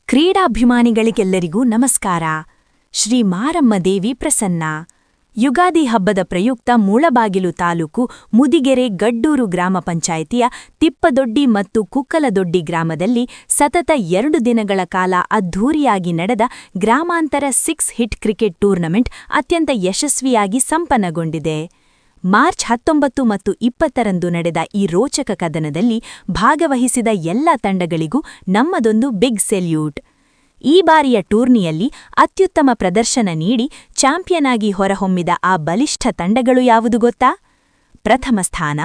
ಕ್ರೀಡಾಭಿಮಾನಿಗಳಿಗೆಲ್ಲರಿಗೂ ನಮಸ್ಕಾರ. ಶ್ರೀ ಮಾರಮ್ಮ ದೇವಿ ಪ್ರಸನ್ನ. ಯುಗಾದಿ ಹಬ್ಬದ ಪ್ರಯುಕ್ತ ಮುಳಬಾಗಿಲು ತಾಲೂಕು ಮುದಿಗೆರೆ ಗಡ್ಡೂರು ಗ್ರಾಮ ಪಂಚಾಯಿತಿಯ ತಿಪ್ಪದೊಡ್ಡಿ ಮತ್ತು ಕುಕ್ಕಲದೊಡ್ಡಿ ಗ್ರಾಮದಲ್ಲಿ ಸತತ 2 ದಿನಗಳ ಕಾಲ ಅದ್ಧೂರಿಯಾಗಿ ನಡೆದ ಗ್ರಾಮಾಂತರ 6 ಹಿಟ್ ಕ್ರಿಕೆಟ್ ಟೂರ್ನಮೆಂಟ್ ಅತ್ಯಂತ ಯಶಸ್ವಿಯಾಗಿ ಸಂಪನ್ನಗೊಂಡಿದೆ. ಮಾರ್ಚ್ 19 ಮತ್ತು 20ರಂದು ನಡೆದ ಈ ರೋಚಕ ಕದನದಲ್ಲಿ ಭಾಗವಹಿಸಿದ ಎಲ್ಲ ತಂಡಗಳಿಗೂ ನಮ್ಮದೊಂದು ಬಿಗ್ ಸೆಲ್ಯೂಟ್. ಈ ಬಾರಿಯ ಟೂರ್ನಿಯಲ್ಲಿ ಅತ್ಯುತ್ತಮ ಪ್ರದರ್ಶನ ನೀಡಿ ಚಾಂಪಿಯನ್ ಆಗಿ ಹೊರಹೊಮ್ಮಿದ ಆ ಬಲಿಷ್ಠ ತಂಡಗಳು ಯಾವುದು ಗೊತ್ತಾ? ಪ್ರಥಮ ಸ್ಥಾನ,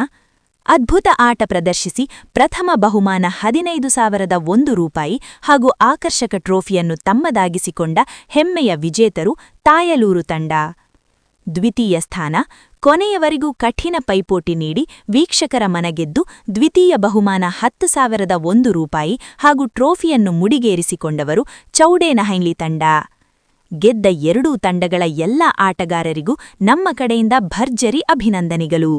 ಅದ್ಭುತ ಆಟ ಪ್ರದರ್ಶಿಸಿ ಪ್ರಥಮ ಬಹುಮಾನ 15,001 ರೂಪಾಯಿ ಹಾಗೂ ಆಕರ್ಷಕ ಟ್ರೋಫಿಯನ್ನು ತಮ್ಮದಾಗಿಸಿಕೊಂಡ ಹೆಮ್ಮೆಯ ವಿಜೇತರು ತಾಯಲೂರು ತಂಡ. ದ್ವಿತೀಯ ಸ್ಥಾನ, ಕೊನೆಯವರೆಗೂ ಕಠಿಣ ಪೈಪೋಟಿ ನೀಡಿ ವೀಕ್ಷಕರ ಮನಗೆದ್ದು ದ್ವಿತೀಯ ಬಹುಮಾನ 10,001 ರೂಪಾಯಿ ಹಾಗೂ ಟ್ರೋಫಿಯನ್ನು ಮುಡಿಗೇರಿಸಿಕೊಂಡವರು ಚೌಡೇನಹಳ್ಳಿ ತಂಡ. ಗೆದ್ದ ಎರಡೂ ತಂಡಗಳ ಎಲ್ಲ ಆಟಗಾರರಿಗೂ ನಮ್ಮ ಕಡೆಯಿಂದ ಭರ್ಜರಿ ಅಭಿನಂದನೆಗಳು.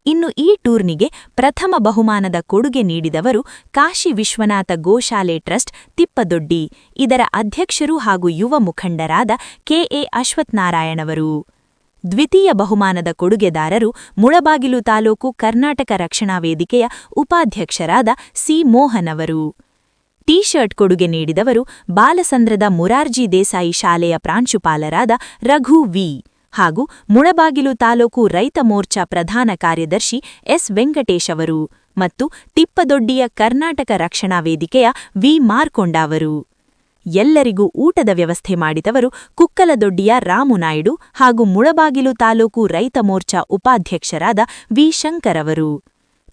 ಇನ್ನು ಈ ಟೂರ್ನಿಗೆ ಪ್ರಥಮ ಬಹುಮಾನದ ಕೊಡುಗೆ ನೀಡಿದವರು ಕಾಶಿ ವಿಶ್ವನಾಥ ಗೋಶಾಲೆ ಟ್ರಸ್ಟ್ ತಿಪ್ಪದೊಡ್ಡಿ, ಇದರ ಅಧ್ಯಕ್ಷರು ಹಾಗೂ ಯುವ ಮುಖಂಡರಾದ ಕೆ.ಎ. ಅಶ್ವತ್ಥನಾರಾಯಣವರು. ದ್ವಿತೀಯ ಬಹುಮಾನದ ಕೊಡುಗೆದಾರರು ಮುಳಬಾಗಿಲು ತಾಲೂಕು ಕರ್ನಾಟಕ ರಕ್ಷಣಾ ವೇದಿಕೆಯ ಉಪಾಧ್ಯಕ್ಷರಾದ ಸಿ. ಮೋಹನ್ ಅವರು. ಟೀ ಶರ್ಟ್ ಕೊಡುಗೆ ನೀಡಿದವರು ಬಾಲಸಂದ್ರದ ಮುರಾರ್ಜಿ ದೇಸಾಯಿ ಶಾಲೆಯ ಪ್ರಾಂಶುಪಾಲರಾದ ರಘು ವಿ. ಹಾಗೂ ಮುಳಬಾಗಿಲು ತಾಲೂಕು ರೈತ ಮೋರ್ಚಾ ಪ್ರಧಾನ ಕಾರ್ಯದರ್ಶಿ ಎಸ್. ವೆಂಕಟೇಶ್ ಅವರು ಮತ್ತು ತಿಪ್ಪದೊಡ್ಡಿಯ ಕರ್ನಾಟಕ ರಕ್ಷಣಾ ವೇದಿಕೆಯ ವಿ. ಮಾರ್ಕೊಂಡ ಅವರು. ಎಲ್ಲರಿಗೂ ಊಟದ ವ್ಯವಸ್ಥೆ ಮಾಡಿದವರು ಕುಕ್ಕಲದೊಡ್ಡಿಯ ರಾಮುನಾಯ್ಡು ಹಾಗೂ ಮುಳಬಾಗಿಲು ತಾಲೂಕು ರೈತ ಮೋರ್ಚಾ ಉಪಾಧ್ಯಕ್ಷರಾದ ವಿ. ಶಂಕರ್ ಅವರು.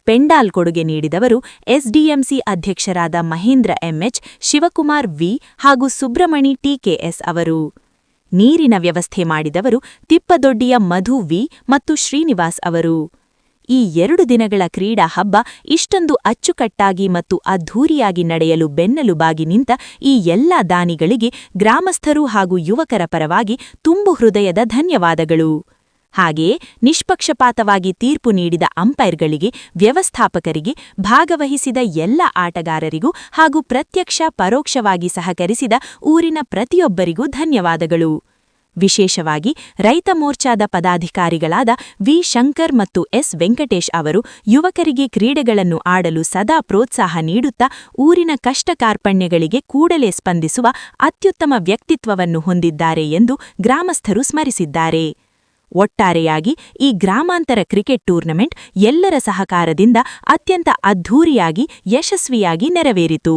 ಪೆಂಡಾಲ್ ಕೊಡುಗೆ ನೀಡಿದವರು ಎಸ್ಡಿಎಂಸಿ ಅಧ್ಯಕ್ಷರಾದ ಮಹೇಂದ್ರ ಎಂಎಚ್, ಶಿವಕುಮಾರ್ ವಿ. ಹಾಗೂ ಸುಬ್ರಮಣಿ ಟಿಕೆಎಸ್ ಅವರು. ನೀರಿನ ವ್ಯವಸ್ಥೆ ಮಾಡಿದವರು ತಿಪ್ಪದೊಡ್ಡಿಯ ಮಧು ವಿ. ಮತ್ತು ಶ್ರೀನಿವಾಸ್ ಅವರು. ಈ 2 ದಿನಗಳ ಕ್ರೀಡಾ ಹಬ್ಬ ಇಷ್ಟೊಂದು ಅಚ್ಚುಕಟ್ಟಾಗಿ ಮತ್ತು ಅದ್ಧೂರಿಯಾಗಿ ನಡೆಯಲು ಬೆನ್ನೆಲುಬಾಗಿ ನಿಂತ ಈ ಎಲ್ಲ ದಾನಿಗಳಿಗೆ ಗ್ರಾಮಸ್ಥರು ಹಾಗೂ ಯುವಕರ ಪರವಾಗಿ ತುಂಬು ಹೃದಯದ ಧನ್ಯವಾದಗಳು. ಹಾಗೆಯೇ ನಿಷ್ಪಕ್ಷಪಾತವಾಗಿ ತೀರ್ಪು ನೀಡಿದ ಅಂಪೈರ್ಗಳಿಗೆ, ವ್ಯವಸ್ಥಾಪಕರಿಗೆ, ಭಾಗವಹಿಸಿದ ಎಲ್ಲ ಆಟಗಾರರಿಗೂ ಹಾಗೂ ಪ್ರತ್ಯಕ್ಷ ಪರೋಕ್ಷವಾಗಿ ಸಹಕರಿಸಿದ ಊರಿನ ಪ್ರತಿಯೊಬ್ಬರಿಗೂ ಧನ್ಯವಾದಗಳು. ವಿಶೇಷವಾಗಿ ರೈತ ಮೋರ್ಚಾದ ಪದಾಧಿಕಾರಿಗಳಾದ ವಿ. ಶಂಕರ್ ಮತ್ತು ಎಸ್. ವೆಂಕಟೇಶ್ ಅವರು ಯುವಕರಿಗೆ ಕ್ರೀಡೆಗಳನ್ನು ಆಡಲು ಸದಾ ಪ್ರೋತ್ಸಾಹ ನೀಡುತ್ತಾ ಊರಿನ ಕಷ್ಟ ಕಾರ್ಪಣ್ಯಗಳಿಗೆ ಕೂಡಲೇ ಸ್ಪಂದಿಸುವ ಅತ್ಯುತ್ತಮ ವ್ಯಕ್ತಿತ್ವವನ್ನು ಹೊಂದಿದ್ದಾರೆ ಎಂದು ಗ್ರಾಮಸ್ಥರು ಸ್ಮರಿಸಿದ್ದಾರೆ. ಒಟ್ಟಾರೆಯಾಗಿ ಈ ಗ್ರಾಮಾಂತರ ಕ್ರಿಕೆಟ್ ಟೂರ್ನಮೆಂಟ್ ಎಲ್ಲರ ಸಹಕಾರದಿಂದ ಅತ್ಯಂತ ಅದ್ಧೂರಿಯಾಗಿ ಯಶಸ್ವಿಯಾಗಿ ನೆರವೇರಿತು.